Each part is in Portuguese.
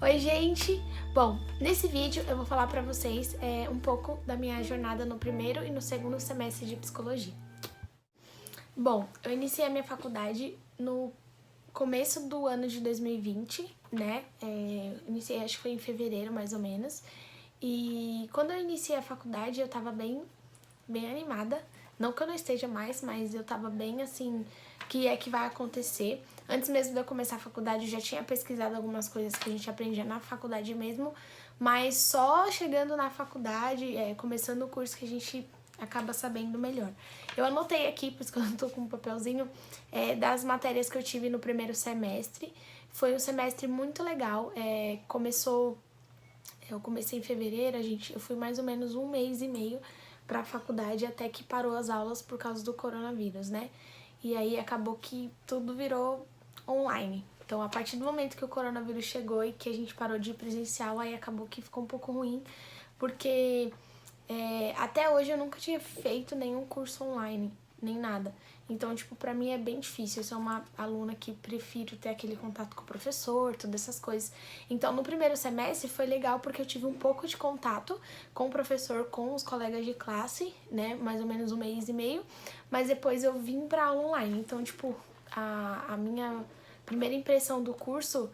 Oi, gente! Bom, nesse vídeo eu vou falar pra vocês um pouco da minha jornada no primeiro e no segundo semestre de psicologia. Bom, eu iniciei a minha faculdade no começo do ano de 2020, né? Iniciei, acho que foi em fevereiro, mais ou menos. E quando eu iniciei a faculdade, eu tava bem animada. Não que eu não esteja mais, mas eu tava bem assim, o que é que vai acontecer. Antes mesmo de eu começar a faculdade, eu já tinha pesquisado algumas coisas que a gente aprendia na faculdade mesmo, mas só chegando na faculdade, começando o curso que a gente acaba sabendo melhor. Eu anotei aqui, por isso que eu não tô com um papelzinho, das matérias que eu tive no primeiro semestre. Foi um semestre muito legal, eu comecei em fevereiro, eu fui mais ou menos um mês e meio para a faculdade até que parou as aulas por causa do coronavírus, né? E aí acabou que tudo virou online. Então, a partir do momento que o coronavírus chegou e que a gente parou de ir presencial, aí acabou que ficou um pouco ruim, porque até hoje eu nunca tinha feito nenhum curso online, nem nada. Então, tipo, pra mim é bem difícil. Eu sou uma aluna que prefiro ter aquele contato com o professor, todas essas coisas. Então, no primeiro semestre foi legal porque eu tive um pouco de contato com o professor, com os colegas de classe, né? Mais ou menos um mês e meio. Mas depois eu vim pra aula online. Então, tipo, a minha primeira impressão do curso,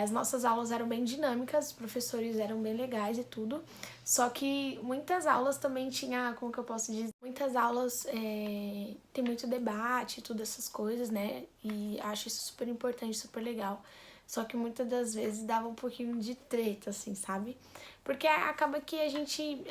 as nossas aulas eram bem dinâmicas, os professores eram bem legais e tudo. Só que muitas aulas também tinha, como que eu posso dizer? Muitas aulas tem muito debate e tudo essas coisas, né? E acho isso super importante, super legal. Só que muitas das vezes dava um pouquinho de treta, assim, sabe? Porque acaba que a gente,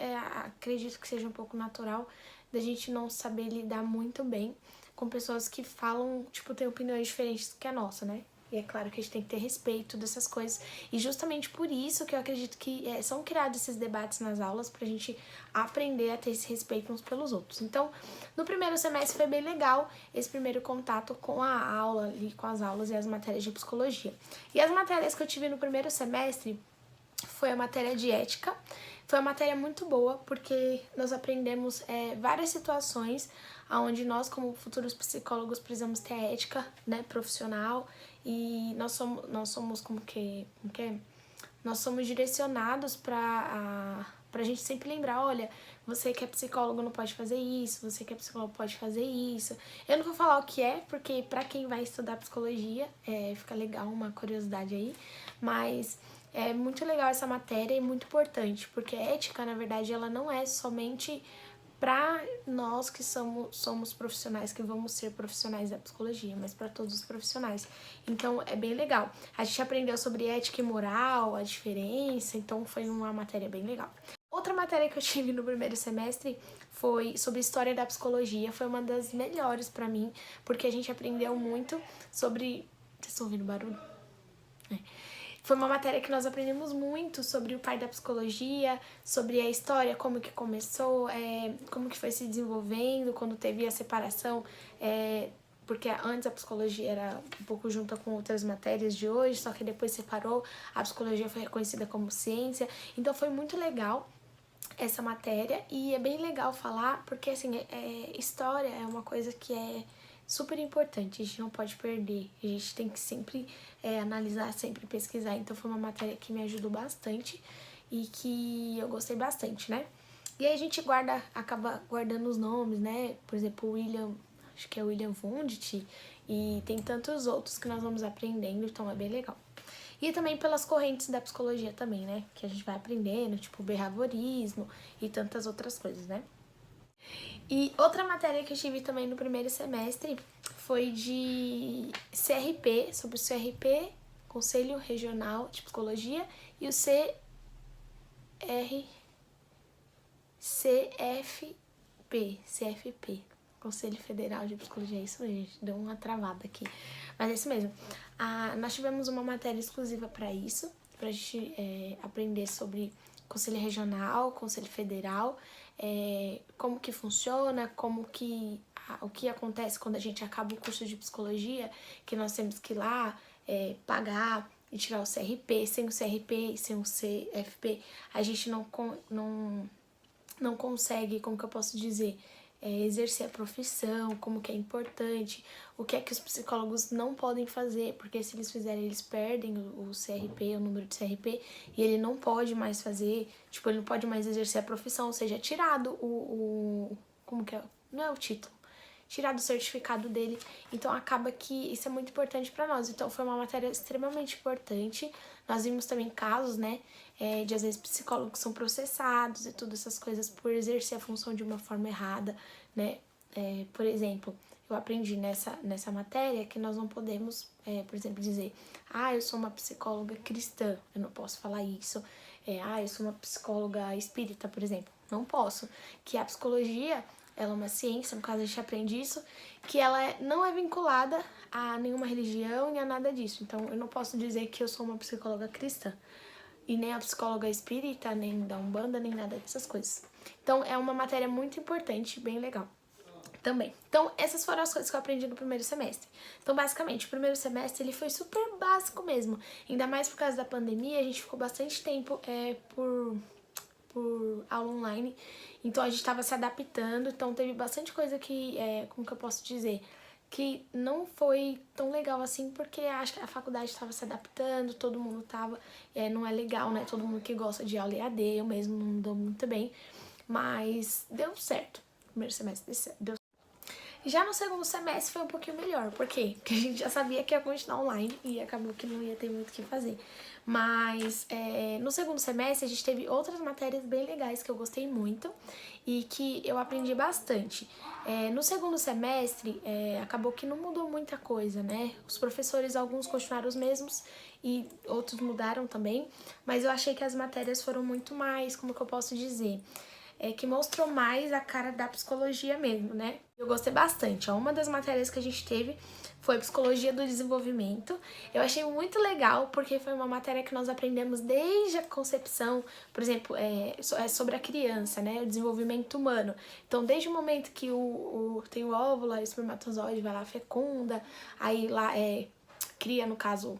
acredito que seja um pouco natural, da gente não saber lidar muito bem com pessoas que falam, tipo, têm opiniões diferentes do que a nossa, né? E é claro que a gente tem que ter respeito dessas coisas. E justamente por isso que eu acredito que são criados esses debates nas aulas pra gente aprender a ter esse respeito uns pelos outros. Então, no primeiro semestre foi bem legal esse primeiro contato com a aula ali, com as aulas e as matérias de psicologia. E as matérias que eu tive no primeiro semestre foi a matéria de ética. Foi uma matéria muito boa, porque nós aprendemos várias situações onde nós, como futuros psicólogos, precisamos ter ética, né, profissional, e nós somos nós somos direcionados pra gente sempre lembrar, olha, você que é psicólogo não pode fazer isso, você que é psicólogo pode fazer isso. Eu não vou falar o que é, porque pra quem vai estudar psicologia, fica legal, uma curiosidade aí, mas é muito legal essa matéria e muito importante, porque a ética, na verdade, ela não é somente para nós que somos profissionais, que vamos ser profissionais da psicologia, mas para todos os profissionais. Então é bem legal. A gente aprendeu sobre ética e moral, a diferença, então foi uma matéria bem legal. Outra matéria que eu tive no primeiro semestre foi sobre história da psicologia, foi uma das melhores para mim, porque a gente aprendeu muito sobre... Vocês estão ouvindo barulho? Foi uma matéria que nós aprendemos muito sobre o pai da psicologia, sobre a história, como que começou, como que foi se desenvolvendo, quando teve a separação, porque antes a psicologia era um pouco junta com outras matérias de hoje, só que depois separou, a psicologia foi reconhecida como ciência, então foi muito legal essa matéria e é bem legal falar, porque assim, história é uma coisa que é super importante, a gente não pode perder, a gente tem que sempre analisar, sempre pesquisar, então foi uma matéria que me ajudou bastante e que eu gostei bastante, né? E aí a gente acaba guardando os nomes, né? Por exemplo, William, acho que é William Wundt, e tem tantos outros que nós vamos aprendendo, então é bem legal. E também pelas correntes da psicologia também, né? Que a gente vai aprendendo, tipo behaviorismo e tantas outras coisas, né? E outra matéria que eu tive também no primeiro semestre foi de CRP, sobre o CRP, Conselho Regional de Psicologia, e o CFP, Conselho Federal de Psicologia, é isso mesmo, gente, deu uma travada aqui, mas é isso mesmo. Nós tivemos uma matéria exclusiva para isso, pra gente aprender sobre Conselho Regional, Conselho Federal, como que funciona, o que acontece quando a gente acaba o curso de psicologia, que nós temos que ir lá pagar e tirar o CRP, sem o CRP e sem o CFP, a gente não consegue, como que eu posso dizer, exercer a profissão, como que é importante, o que é que os psicólogos não podem fazer, porque se eles fizerem, eles perdem o CRP, o número de CRP, e ele não pode mais fazer, tipo, ele não pode mais exercer a profissão, ou seja, é tirado como que é? Não é o título, tirar do certificado dele, então acaba que isso é muito importante para nós. Então foi uma matéria extremamente importante. Nós vimos também casos, né, de às vezes psicólogos são processados e todas essas coisas por exercer a função de uma forma errada, né. Por exemplo, eu aprendi nessa matéria que nós não podemos, por exemplo, dizer, eu sou uma psicóloga cristã, eu não posso falar isso. Eu sou uma psicóloga espírita, por exemplo, não posso. Que a psicologia, ela é uma ciência, no caso a gente aprende isso, que ela não é vinculada a nenhuma religião e a nada disso. Então eu não posso dizer que eu sou uma psicóloga cristã, e nem a psicóloga espírita, nem da Umbanda, nem nada dessas coisas. Então é uma matéria muito importante, bem legal também. Então essas foram as coisas que eu aprendi no primeiro semestre. Então basicamente o primeiro semestre ele foi super básico mesmo, ainda mais por causa da pandemia, a gente ficou bastante tempo por aula online, então a gente estava se adaptando, então teve bastante coisa que, como que eu posso dizer, que não foi tão legal assim, porque acho que a faculdade estava se adaptando, todo mundo estava, não é legal, né, todo mundo que gosta de aula EAD, eu mesmo não dou muito bem, mas deu certo, o primeiro semestre deu. Já no segundo semestre foi um pouquinho melhor, por quê? Porque a gente já sabia que ia continuar online e acabou que não ia ter muito o que fazer. Mas no segundo semestre a gente teve outras matérias bem legais que eu gostei muito e que eu aprendi bastante. No segundo semestre acabou que não mudou muita coisa, né? Os professores, alguns continuaram os mesmos e outros mudaram também, mas eu achei que as matérias foram muito mais, como que eu posso dizer, que mostrou mais a cara da psicologia mesmo, né? Eu gostei bastante. Uma das matérias que a gente teve foi Psicologia do Desenvolvimento. Eu achei muito legal, porque foi uma matéria que nós aprendemos desde a concepção, por exemplo, é sobre a criança, né? O desenvolvimento humano. Então, desde o momento que tem o óvulo, aí o espermatozoide vai lá, fecunda, aí lá cria, no caso,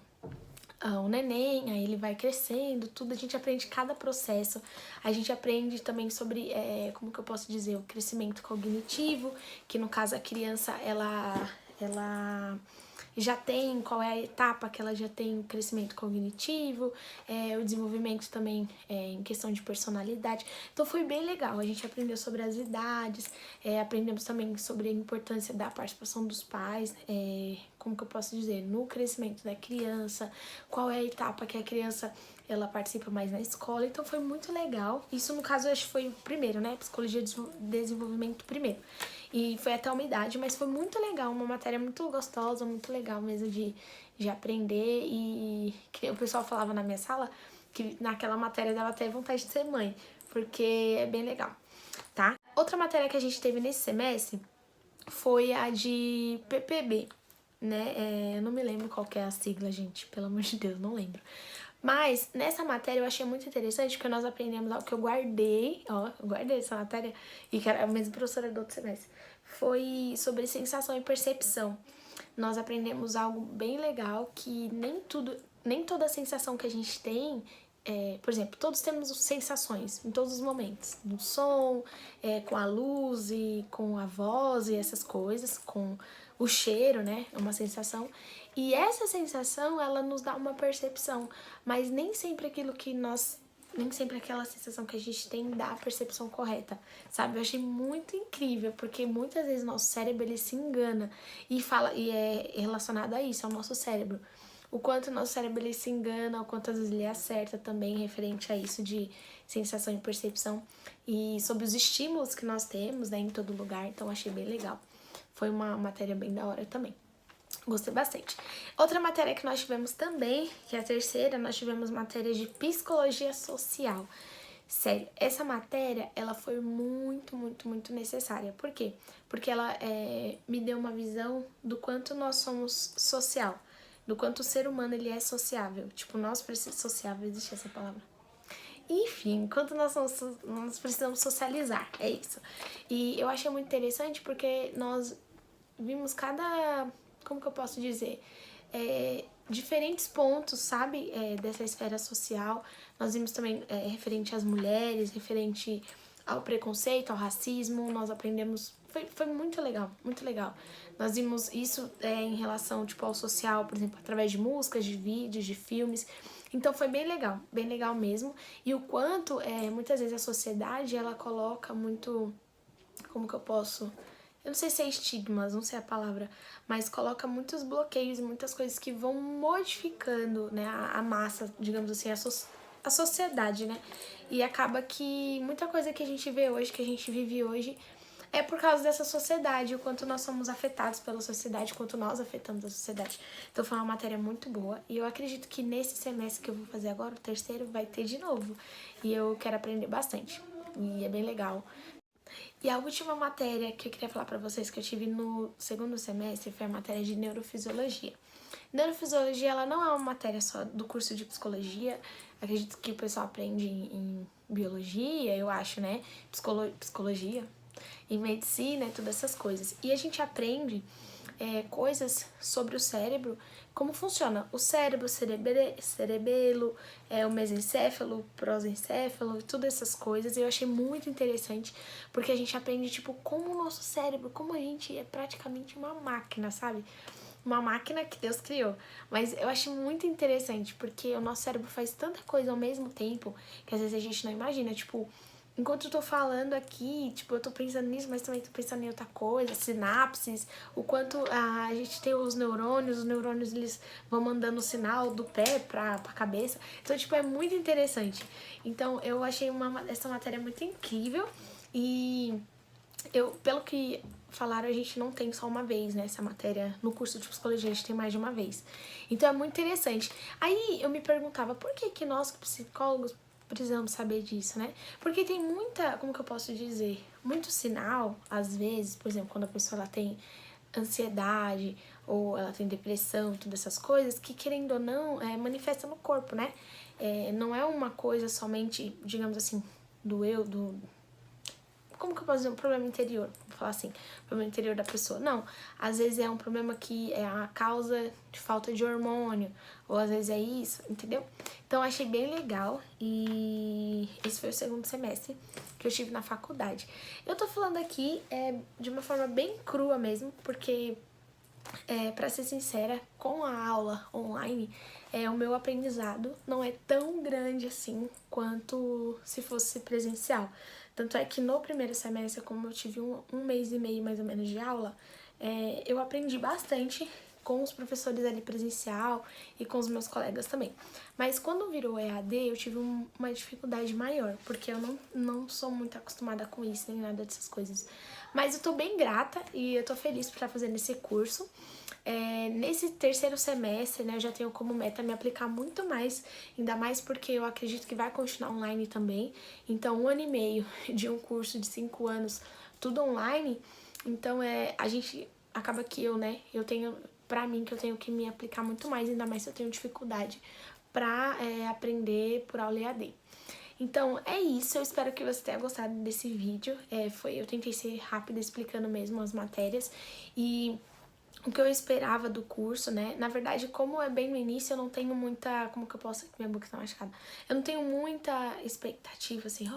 o neném, aí ele vai crescendo, tudo, a gente aprende cada processo, a gente aprende também sobre, como que eu posso dizer, o crescimento cognitivo, que no caso a criança, ela já tem, qual é a etapa que ela já tem o crescimento cognitivo, o desenvolvimento também em questão de personalidade. Então foi bem legal, a gente aprendeu sobre as idades, aprendemos também sobre a importância da participação dos pais, como que eu posso dizer, no crescimento da criança, qual é a etapa que a criança ela participa mais na escola, então foi muito legal. Isso no caso acho que foi o primeiro, né, Psicologia de Desenvolvimento primeiro. E foi até uma idade, mas foi muito legal, uma matéria muito gostosa, muito legal mesmo de aprender. E que o pessoal falava na minha sala que naquela matéria dava até vontade de ser mãe, porque é bem legal, tá? Outra matéria que a gente teve nesse semestre foi a de PPB, né? Eu não me lembro qual que é a sigla, gente, pelo amor de Deus, não lembro. Mas nessa matéria eu achei muito interessante porque nós aprendemos algo que eu guardei, eu guardei essa matéria e que era a mesma professora do outro semestre. Foi sobre sensação e percepção. Nós aprendemos algo bem legal que nem toda sensação que a gente tem, por exemplo, todos temos sensações em todos os momentos, no som, com a luz e com a voz e essas coisas, com o cheiro, né? É uma sensação. E essa sensação, ela nos dá uma percepção, mas nem sempre nem sempre aquela sensação que a gente tem dá a percepção correta, sabe? Eu achei muito incrível, porque muitas vezes nosso cérebro, ele se engana e é relacionado a isso, ao nosso cérebro. O quanto o nosso cérebro, ele se engana, o quanto às vezes ele acerta também referente a isso de sensação e percepção e sobre os estímulos que nós temos, né, em todo lugar, então achei bem legal. Foi uma matéria bem da hora também. Gostei bastante. Outra matéria que nós tivemos também, que é a terceira, nós tivemos matéria de psicologia social. Sério, essa matéria, ela foi muito, muito, muito necessária. Por quê? Porque ela me deu uma visão do quanto nós somos social, do quanto o ser humano ele é sociável. Tipo, nós precisamos... Sociável, existe essa palavra? Enfim, quanto nós precisamos socializar, é isso. E eu achei muito interessante porque nós vimos como que eu posso dizer, diferentes pontos, sabe, dessa esfera social. Nós vimos também referente às mulheres, referente ao preconceito, ao racismo, nós aprendemos, foi muito legal, muito legal. Nós vimos isso em relação, tipo, ao social, por exemplo, através de músicas, de vídeos, de filmes. Então foi bem legal mesmo. E o quanto, muitas vezes a sociedade, ela coloca muito, como que eu posso... Eu não sei se é estigmas, não sei a palavra, mas coloca muitos bloqueios e muitas coisas que vão modificando, né, a massa, digamos assim, a sociedade, né? E acaba que muita coisa que a gente vê hoje, que a gente vive hoje, é por causa dessa sociedade, o quanto nós somos afetados pela sociedade, o quanto nós afetamos a sociedade. Então foi uma matéria muito boa e eu acredito que nesse semestre que eu vou fazer agora, o terceiro, vai ter de novo. E eu quero aprender bastante e é bem legal. E a última matéria que eu queria falar pra vocês que eu tive no segundo semestre foi a matéria de neurofisiologia. Neurofisiologia, ela não é uma matéria só do curso de psicologia, acredito que o pessoal aprende em biologia, eu acho, né? Psicologia, em medicina e todas essas coisas. E a gente aprende coisas sobre o cérebro, como funciona o cérebro, cerebelo, o mesencéfalo, prosencéfalo, todas essas coisas. Eu achei muito interessante, porque a gente aprende, tipo, como o nosso cérebro, como a gente é praticamente uma máquina, sabe? Uma máquina que Deus criou. Mas eu acho muito interessante, porque o nosso cérebro faz tanta coisa ao mesmo tempo, que às vezes a gente não imagina, tipo... Enquanto eu tô falando aqui, tipo, eu tô pensando nisso, mas também tô pensando em outra coisa, sinapses, o quanto a gente tem os neurônios eles vão mandando o sinal do pé pra cabeça. Então, tipo, é muito interessante. Então, eu achei essa matéria muito incrível e pelo que falaram, a gente não tem só uma vez, né, essa matéria no curso de psicologia, a gente tem mais de uma vez. Então, é muito interessante. Aí, eu me perguntava, por que que nós, psicólogos, precisamos saber disso, né? Porque tem muita, como que eu posso dizer, muito sinal, às vezes, por exemplo, quando a pessoa ela tem ansiedade ou ela tem depressão, todas essas coisas, que querendo ou não, manifesta no corpo, né? Não é uma coisa somente, digamos assim, como que eu posso dizer? Um problema interior, vou falar assim, problema interior da pessoa. Não, às vezes é um problema que é a causa de falta de hormônio, ou às vezes é isso, entendeu? Então eu achei bem legal e esse foi o segundo semestre que eu tive na faculdade. Eu tô falando aqui de uma forma bem crua mesmo, porque pra ser sincera, com a aula online, o meu aprendizado não é tão grande assim quanto se fosse presencial. Tanto é que no primeiro semestre, como eu tive um mês e meio mais ou menos de aula, eu aprendi bastante com os professores ali presencial e com os meus colegas também. Mas quando virou EAD, eu tive uma dificuldade maior, porque eu não sou muito acostumada com isso, nem nada dessas coisas. Mas eu tô bem grata e eu tô feliz por estar fazendo esse curso. Nesse terceiro semestre, né, eu já tenho como meta me aplicar muito mais, ainda mais porque eu acredito que vai continuar online também. Então, 1 ano e meio de um curso de 5 anos, tudo online. Então, a gente acaba que eu tenho, pra mim, que eu tenho que me aplicar muito mais, ainda mais se eu tenho dificuldade pra aprender por aula EAD. Então, é isso. Eu espero que você tenha gostado desse vídeo. Eu tentei ser rápida explicando mesmo as matérias e o que eu esperava do curso, né? Na verdade, como é bem no início, eu não tenho muita... Como que eu posso... Minha boca tá machucada. Eu não tenho muita expectativa, assim,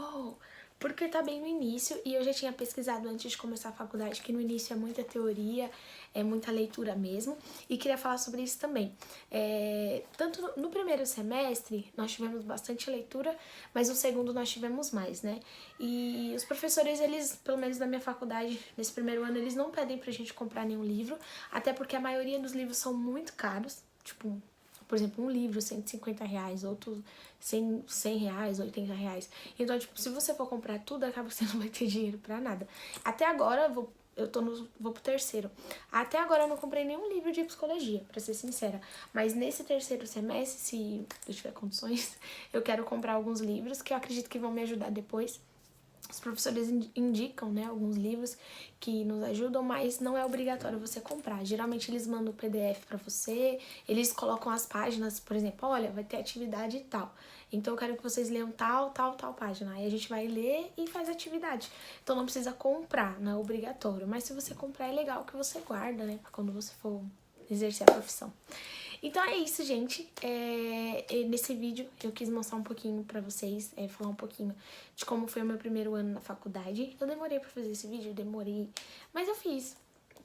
porque tá bem no início e eu já tinha pesquisado antes de começar a faculdade que no início é muita teoria, é muita leitura mesmo, e queria falar sobre isso também. Tanto no primeiro semestre nós tivemos bastante leitura, mas no segundo nós tivemos mais, né? E os professores, eles, pelo menos na minha faculdade, nesse primeiro ano, eles não pedem pra gente comprar nenhum livro, até porque a maioria dos livros são muito caros, tipo... Por exemplo, um livro, R$150, outro R$100, R$80. Então, tipo, se você for comprar tudo, acaba que você não vai ter dinheiro pra nada. Até agora, vou pro terceiro. Até agora eu não comprei nenhum livro de psicologia, pra ser sincera. Mas nesse terceiro semestre, se eu tiver condições, eu quero comprar alguns livros que eu acredito que vão me ajudar depois. Os professores indicam, né, alguns livros que nos ajudam, mas não é obrigatório você comprar. Geralmente eles mandam o PDF pra você, eles colocam as páginas, por exemplo, olha, vai ter atividade e tal. Então eu quero que vocês leiam tal página. Aí a gente vai ler e faz atividade. Então não precisa comprar, não é obrigatório. Mas se você comprar é legal que você guarda, né, pra quando você for exercer a profissão. Então é isso, gente. Nesse vídeo eu quis mostrar um pouquinho pra vocês, falar um pouquinho de como foi o meu primeiro ano na faculdade. Eu demorei pra fazer esse vídeo, mas eu fiz.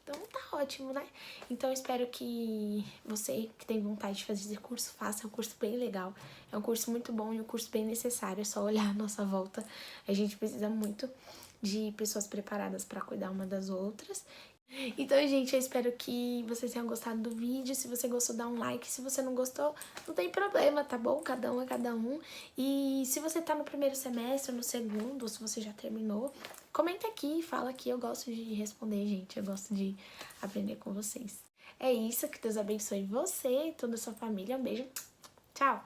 Então tá ótimo, né? Então eu espero que você que tem vontade de fazer esse curso, faça. É um curso bem legal, é um curso muito bom e um curso bem necessário. É só olhar à nossa volta. A gente precisa muito de pessoas preparadas pra cuidar uma das outras. Então, gente, eu espero que vocês tenham gostado do vídeo. Se você gostou, dá um like. Se você não gostou, não tem problema, tá bom? Cada um é cada um. E se você tá no primeiro semestre, no segundo, ou se você já terminou, comenta aqui, fala que eu gosto de responder, gente. Eu gosto de aprender com vocês. É isso, que Deus abençoe você e toda a sua família. Um beijo. Tchau!